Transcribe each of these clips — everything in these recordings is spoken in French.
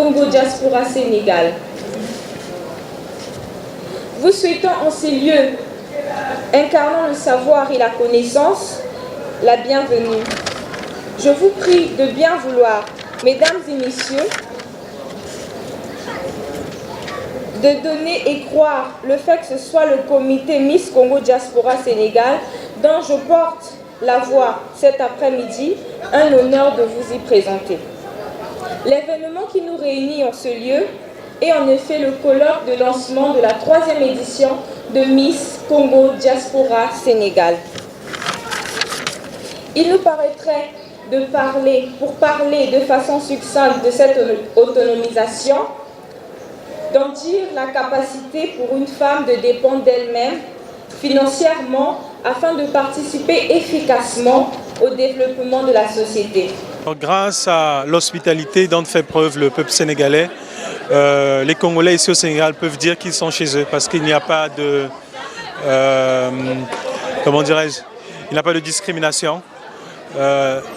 Congo Diaspora Sénégal. Vous souhaitant en ces lieux, incarnant le savoir et la connaissance, la bienvenue. Je vous prie de bien vouloir, mesdames et messieurs, de donner et croire le fait que ce soit le comité Miss Congo Diaspora Sénégal dont je porte la voix cet après-midi, un honneur de vous y présenter. L'événement qui nous réunit en ce lieu est en effet le colloque de lancement de la 3e édition de Miss Congo Diaspora Sénégal. Il nous paraîtrait pour parler de façon succincte de cette autonomisation, d'en dire la capacité pour une femme de dépendre d'elle-même financièrement afin de participer efficacement au développement de la société. Grâce à l'hospitalité dont fait preuve le peuple sénégalais, les Congolais ici au Sénégal peuvent dire qu'ils sont chez eux parce qu'il n'y a pas de, comment dirais-je, il n'y a pas de discrimination.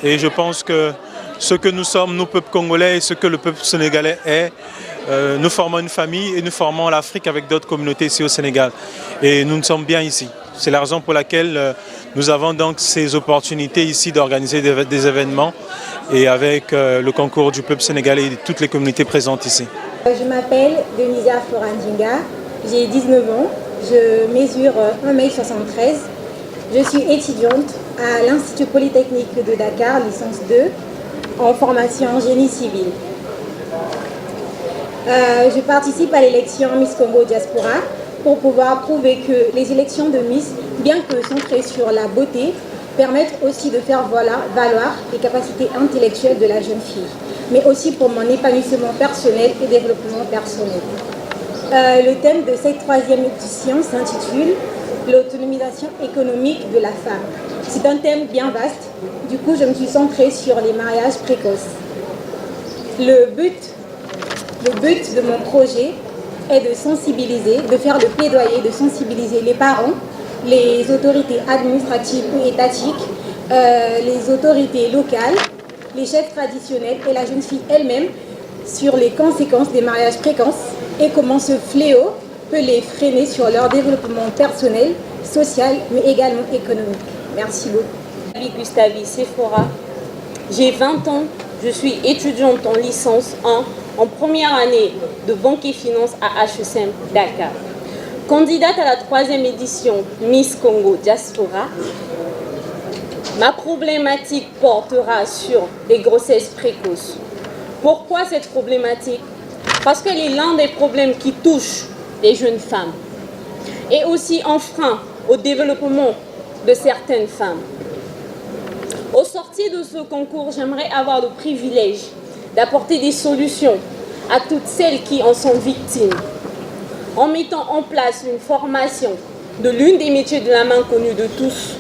Et je pense que ce que nous sommes, nous peuple congolais, et ce que le peuple sénégalais est, nous formons une famille et nous formons l'Afrique avec d'autres communautés ici au Sénégal. Et nous sommes bien ici. C'est la raison pour laquelle nous avons donc ces opportunités ici d'organiser des événements et avec le concours du peuple sénégalais et de toutes les communautés présentes ici. Je m'appelle Denisa Florandinga, j'ai 19 ans, je mesure 1,73 m. Je suis étudiante à l'Institut Polytechnique de Dakar, licence 2, en formation en génie civil. Je participe à l'élection Miss Congo Diaspora pour pouvoir prouver que les élections de Miss, bien que centrées sur la beauté, permettent aussi de faire valoir les capacités intellectuelles de la jeune fille, mais aussi pour mon épanouissement personnel et développement personnel. Le thème de cette 3e édition s'intitule « L'autonomisation économique de la femme ». C'est un thème bien vaste, du coup je me suis centrée sur les mariages précoces. Le but de mon projet est de sensibiliser, de faire le plaidoyer, de sensibiliser les parents, les autorités administratives ou étatiques, les autorités locales, les chefs traditionnels et la jeune fille elle-même sur les conséquences des mariages précoces et comment ce fléau peut les freiner sur leur développement personnel, social, mais également économique. Merci beaucoup. Gustavi Sephora, j'ai 20 ans, je suis étudiante en licence 1 en première année de banque et finance à HECM Dakar. Candidate à la 3e édition Miss Congo Diaspora, ma problématique portera sur les grossesses précoces. Pourquoi cette problématique? Parce qu'elle est l'un des problèmes qui touchent les jeunes femmes et aussi un frein au développement de certaines femmes. Au sortir de ce concours, j'aimerais avoir le privilège d'apporter des solutions à toutes celles qui en sont victimes, en mettant en place une formation de l'une des métiers de la main connus de tous,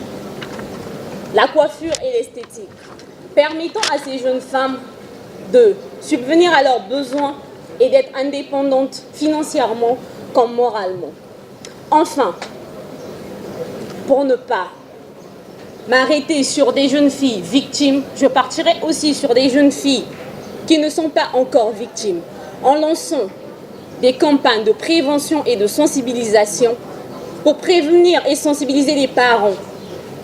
la coiffure et l'esthétique, permettant à ces jeunes femmes de subvenir à leurs besoins et d'être indépendantes financièrement comme moralement. Enfin, pour ne pas m'arrêter sur des jeunes filles victimes, je partirai aussi sur des jeunes filles qui ne sont pas encore victimes, en lançant des campagnes de prévention et de sensibilisation pour prévenir et sensibiliser les parents,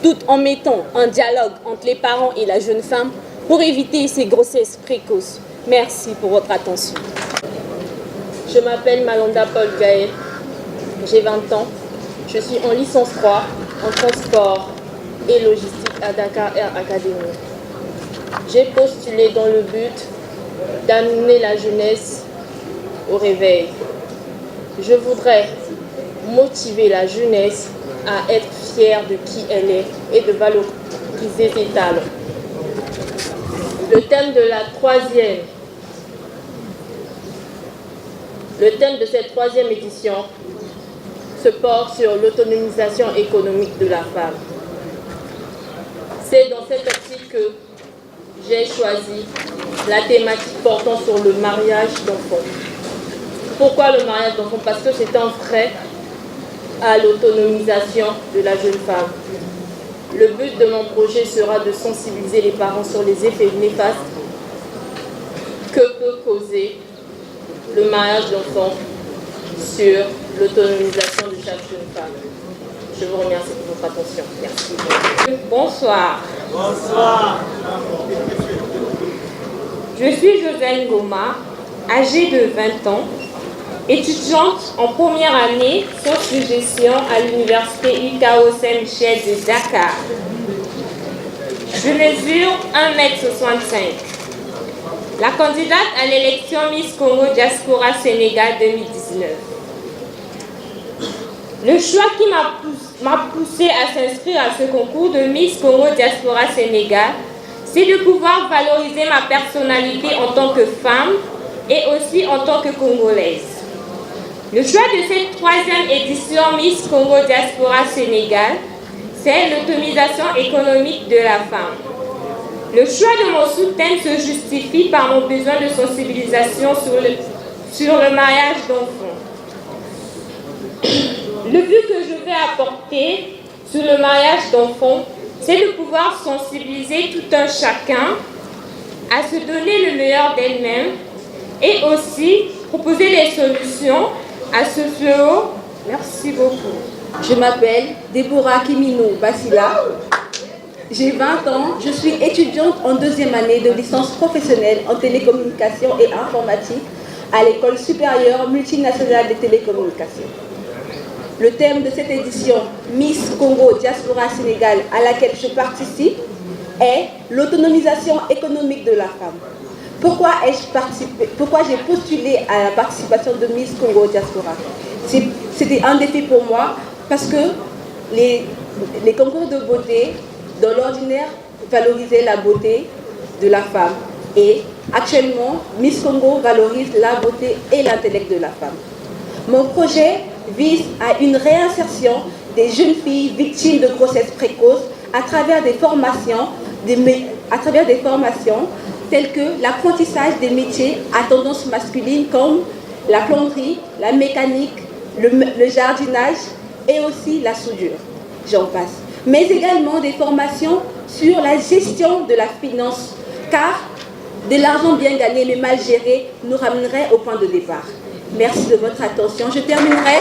tout en mettant un dialogue entre les parents et la jeune femme pour éviter ces grossesses précoces. Merci pour votre attention. Je m'appelle Malonda Paul Gaël, j'ai 20 ans, je suis en licence 3 en transport et logistique à Dakar Air Academy. J'ai postulé dans le but d'amener la jeunesse au réveil. Je voudrais motiver la jeunesse à être fière de qui elle est et de valoriser ses talents. Le thème de cette 3e édition se porte sur l'autonomisation économique de la femme. C'est dans cette optique que j'ai choisi la thématique portant sur le mariage d'enfants. Pourquoi le mariage d'enfants? Parce que c'est un frein à l'autonomisation de la jeune femme. Le but de mon projet sera de sensibiliser les parents sur les effets néfastes que peut causer le mariage d'enfants, sur l'autonomisation de chaque jeune femme. Je vous remercie pour votre attention. Merci. Bonsoir. Bonsoir. Je suis Josiane Goma, âgée de 20 ans, étudiante en première année sciences de gestion à l'université UKO Saint-Michel de Dakar. Je mesure 1m65. La candidate à l'élection Miss Congo Diaspora Sénégal 2019. Le choix qui m'a poussée à s'inscrire à ce concours de Miss Congo Diaspora Sénégal, c'est de pouvoir valoriser ma personnalité en tant que femme et aussi en tant que Congolaise. Le choix de cette 3e édition Miss Congo Diaspora Sénégal, c'est l'autonomisation économique de la femme. Le choix de mon sous-thème se justifie par mon besoin de sensibilisation sur le mariage d'enfants. Le but que je vais apporter sur le mariage d'enfants, c'est de pouvoir sensibiliser tout un chacun à se donner le meilleur d'elle-même et aussi proposer des solutions à ce fléau. Merci beaucoup. Je m'appelle Deborah Kimino Basila. J'ai 20 ans. Je suis étudiante en 2e année de licence professionnelle en télécommunications et informatique à l'école supérieure multinationale des télécommunications. Le thème de cette édition Miss Congo Diaspora Sénégal à laquelle je participe est l'autonomisation économique de la femme. Pourquoi j'ai postulé à la participation de Miss Congo Diaspora? C'était un défi pour moi parce que les concours de beauté, dans l'ordinaire, valorisaient la beauté de la femme. Et actuellement, Miss Congo valorise la beauté et l'intellect de la femme. Mon projet vise à une réinsertion des jeunes filles victimes de grossesse précoce à travers des formations, telles que l'apprentissage des métiers à tendance masculine comme la plomberie, la mécanique, le jardinage et aussi la soudure. J'en passe. Mais également des formations sur la gestion de la finance, car de l'argent bien gagné mais mal géré nous ramènerait au point de départ. Merci de votre attention. Je terminerai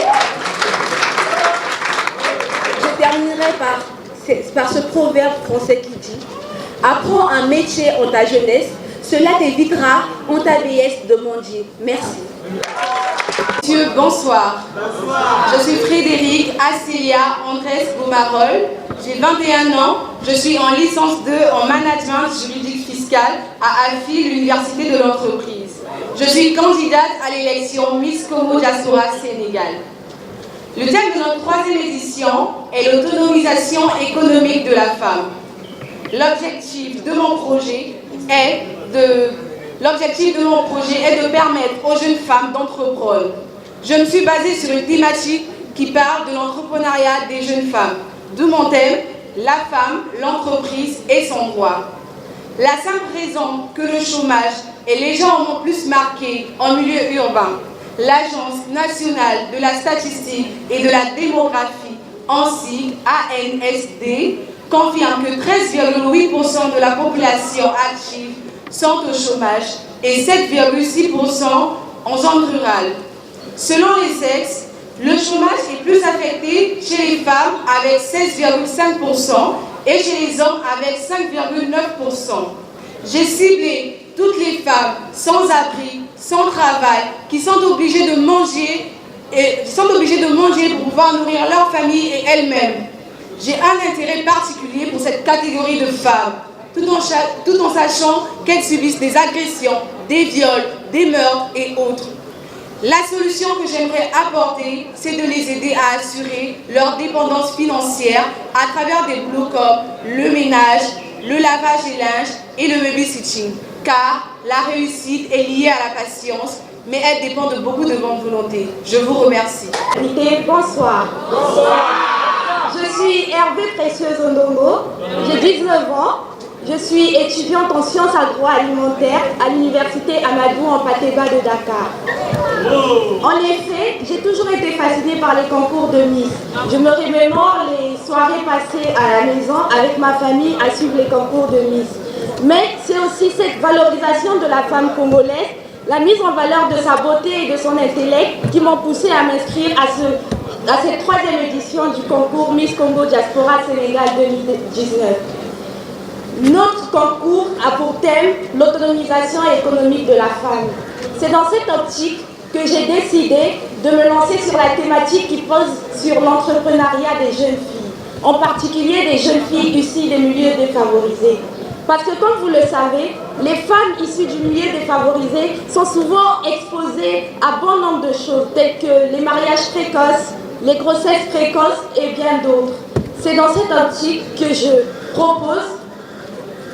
par ce proverbe français qui dit « Apprends un métier en ta jeunesse, cela t'évitera en ta vieillesse de mendier. » Merci. Monsieur, bonsoir. Bonsoir. Je suis Frédéric Acélia Andrés Gomarol. J'ai 21 ans. Je suis en licence 2 en management juridique fiscal à AFI, l'université de l'entreprise. Je suis candidate à l'élection Miss Congo Diaspora Sénégal. Le thème de notre 3e édition est l'autonomisation économique de la femme. L'objectif de mon projet est de permettre aux jeunes femmes d'entreprendre. Je me suis basée sur une thématique qui parle de l'entrepreneuriat des jeunes femmes. D'où mon thème, la femme, l'entreprise et son droit. La simple raison que le chômage est légèrement plus marqué en milieu urbain, l'Agence nationale de la statistique et de la démographie, en sigle ANSD, confirme que 13,8% de la population active sont au chômage et 7,6% en zone rurale. Selon les sexes, le chômage est plus affecté chez les femmes avec 16,5% et chez les hommes avec 5,9%. J'ai ciblé toutes les femmes sans abri, sans travail, qui sont obligées de manger pour pouvoir nourrir leur famille et elles-mêmes. J'ai un intérêt particulier pour cette catégorie de femmes, tout en sachant qu'elles subissent des agressions, des viols, des meurtres et autres. La solution que j'aimerais apporter, c'est de les aider à assurer leur dépendance financière à travers des boulots comme le ménage, le lavage des linges et le babysitting. Car la réussite est liée à la patience, mais elle dépend de beaucoup de bonne volonté. Je vous remercie. Bonsoir. Bonsoir. Je suis Hervé Précieuse Ondongo, j'ai 19 ans. Je suis étudiante en sciences agroalimentaires à l'université Amadou en Pateba de Dakar. En effet, j'ai toujours été fascinée par les concours de Miss. Je me remémore les soirées passées à la maison avec ma famille à suivre les concours de Miss. Mais c'est aussi cette valorisation de la femme congolaise la mise en valeur de sa beauté et de son intellect qui m'ont poussé à m'inscrire à cette 3e édition du concours Miss Congo Diaspora Sénégal 2019. Notre concours a pour thème l'autonomisation économique de la femme. C'est dans cette optique que j'ai décidé de me lancer sur la thématique qui pose sur l'entrepreneuriat des jeunes filles, en particulier des jeunes filles issues des milieux défavorisés. Parce que comme vous le savez, les femmes issues du milieu défavorisé sont souvent exposées à bon nombre de choses, telles que les mariages précoces, les grossesses précoces et bien d'autres. C'est dans cette optique que je propose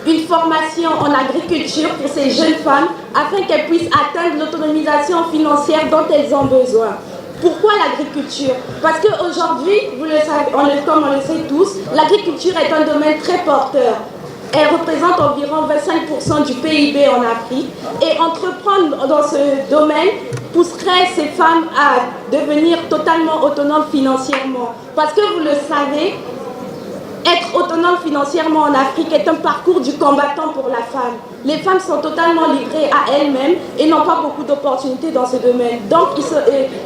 une formation en agriculture pour ces jeunes femmes afin qu'elles puissent atteindre l'autonomisation financière dont elles ont besoin. Pourquoi l'agriculture? Parce qu'aujourd'hui, vous le savez, comme on le sait tous, l'agriculture est un domaine très porteur. Elle représente environ 25% du PIB en Afrique et entreprendre dans ce domaine pousserait ces femmes à devenir totalement autonomes financièrement. Parce que vous le savez, être autonome financièrement en Afrique est un parcours du combattant pour la femme. Les femmes sont totalement livrées à elles-mêmes et n'ont pas beaucoup d'opportunités dans ce domaine. Donc,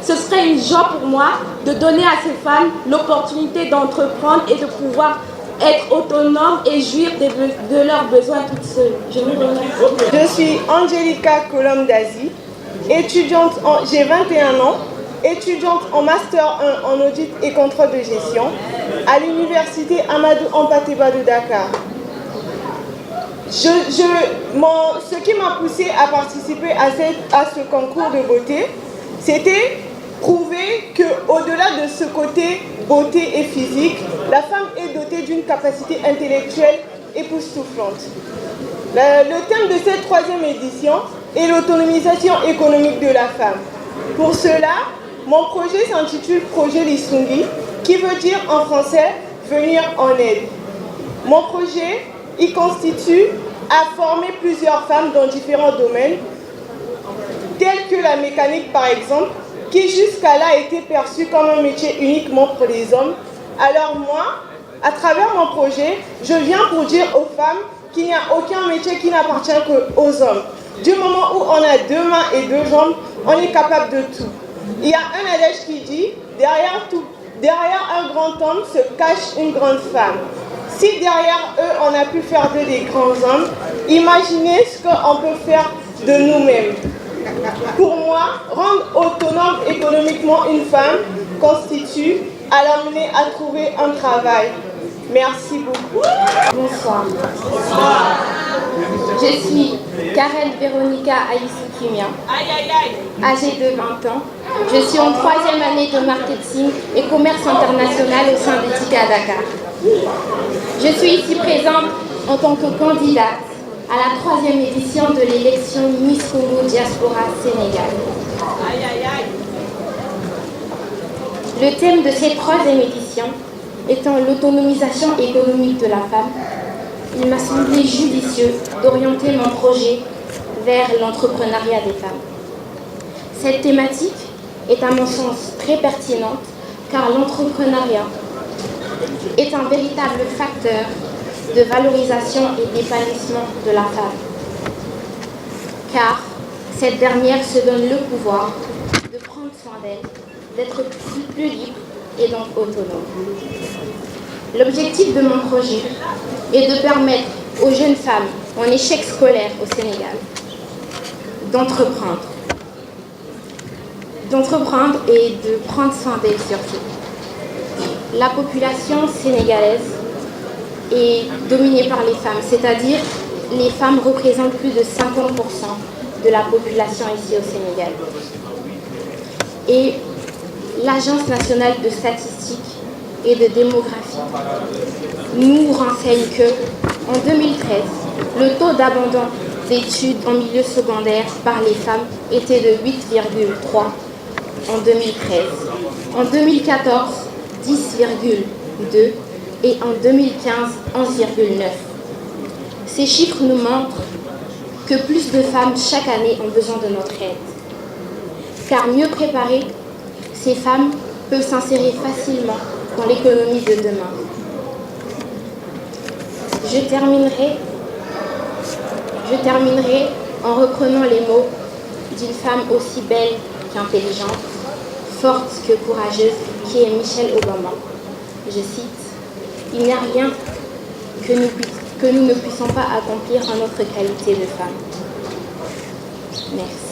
ce serait une joie pour moi de donner à ces femmes l'opportunité d'entreprendre et de pouvoir être autonomes et jouir de leurs besoins toutes seules. Je vous remercie. Je suis Angelica Colombe-Dazi, étudiante, j'ai 21 ans, étudiante en Master 1 en audit et contrôle de gestion à l'université Amadou Hampâté-Bâ de Dakar. Ce qui m'a poussée à participer à ce concours de beauté, c'était prouver qu'au-delà de ce côté beauté et physique, la femme est dotée d'une capacité intellectuelle époustouflante. Le thème de cette 3e édition est l'autonomisation économique de la femme. Pour cela, mon projet s'intitule Projet Lisungi, qui veut dire en français « venir en aide ». Mon projet y consiste à former plusieurs femmes dans différents domaines, tels que la mécanique par exemple, qui jusqu'à là était perçue comme un métier uniquement pour les hommes. Alors moi, à travers mon projet, je viens pour dire aux femmes qu'il n'y a aucun métier qui n'appartient qu'aux hommes. Du moment où on a 2 mains et 2 jambes, on est capable de tout. Il y a un adage qui dit, derrière un grand homme se cache une grande femme. Si derrière eux, on a pu faire d'eux des grands hommes, imaginez ce qu'on peut faire de nous-mêmes. Pour moi, rendre autonome économiquement une femme constitue à l'amener à trouver un travail. Merci beaucoup. Bonsoir. Je suis Karen Véronica Aïssi-Kimia, âgée de 20 ans. Je suis en 3e année de marketing et commerce international au sein d'Etika à Dakar. Je suis ici présente en tant que candidate à la 3e édition de l'élection Miss Congo Diaspora Sénégal. Le thème de cette 3e édition étant l'autonomisation économique de la femme, il m'a semblé judicieux d'orienter mon projet vers l'entrepreneuriat des femmes. Cette thématique est à mon sens très pertinente car l'entrepreneuriat est un véritable facteur de valorisation et d'épanouissement de la femme. Car cette dernière se donne le pouvoir de prendre soin d'elle, d'être plus libre et donc autonome. L'objectif de mon projet est de permettre aux jeunes femmes en échec scolaire au Sénégal d'entreprendre et de prendre soin d'elles surtout. La population sénégalaise est dominée par les femmes, c'est-à-dire les femmes représentent plus de 50% de la population ici au Sénégal. Et l'Agence nationale de statistique et de démographie nous renseigne que, en 2013, le taux d'abandon d'études en milieu secondaire par les femmes était de 8,3 en 2013. En 2014, 10,2 et en 2015, 11,9. Ces chiffres nous montrent que plus de femmes chaque année ont besoin de notre aide. Car mieux préparées, ces femmes peuvent s'insérer facilement dans l'économie de demain. Je terminerai en reprenant les mots d'une femme aussi belle qu'intelligente, forte que courageuse, qui est Michelle Obama. Je cite, « Il n'y a rien que nous ne puissions pas accomplir en notre qualité de femme. » Merci.